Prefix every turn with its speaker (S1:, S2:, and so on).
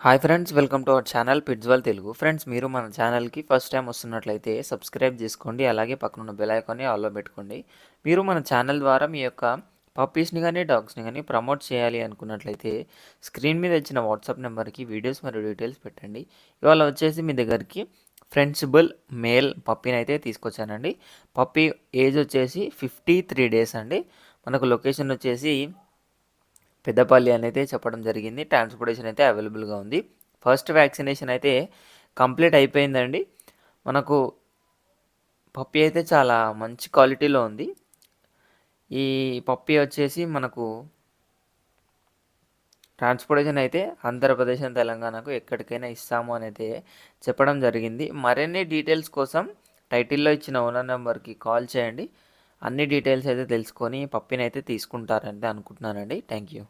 S1: Hi friends, welcome to our channel పిట్జ్వల్ Telugu. Friends, మీరు మన ఛానల్‌కి ఫస్ట్ టైం వస్తున్నట్లయితే సబ్స్క్రైబ్ చేసుకోండి. అలాగే పక్కనున్న బెల్ ఐకాన్ని ఆల్‌లో పెట్టుకోండి. మీరు మన ఛానల్ ద్వారా మీ యొక్క పప్పీస్‌ని గానీ, డాగ్స్‌ని గానీ ప్రమోట్ చేయాలి అనుకున్నట్లయితే స్క్రీన్ మీద ఇచ్చిన వాట్సాప్ నెంబర్‌కి వీడియోస్ మరియు డీటెయిల్స్ పెట్టండి. ఇవాళ వచ్చేసి మీ దగ్గరికి ఫ్రెండ్సిబుల్ మేల్ పప్పీనైతే తీసుకొచ్చానండి. పప్పీ ఏజ్ వచ్చేసి 53 డేస్ అండి. మనకు లొకేషన్ వచ్చేసి పెద్దపల్లి అనేది చెప్పడం జరిగింది. ట్రాన్స్‌పోర్టేషన్ అయితే అవైలబుల్‌గా ఉంది. ఫస్ట్ వ్యాక్సినేషన్ అయితే కంప్లీట్ అయిపోయిందండి. మనకు పప్పీ అయితే చాలా మంచి క్వాలిటీలో ఉంది. ఈ పప్పీ వచ్చేసి మనకు ట్రాన్స్‌పోర్టేషన్ అయితే ఆంధ్రప్రదేశ్ అండ్ తెలంగాణకు ఎక్కడికైనా ఇస్తాము అనైతే చెప్పడం జరిగింది. మరిన్ని డీటెయిల్స్ కోసం టైటిల్‌లో ఇచ్చిన ఓనర్ నెంబర్‌కి కాల్ చేయండి. అన్ని డీటెయిల్స్ అయితే తెలుసుకొని పప్పీనైతే తీసుకుంటారని అనుకుంటున్నానండి. Thank you.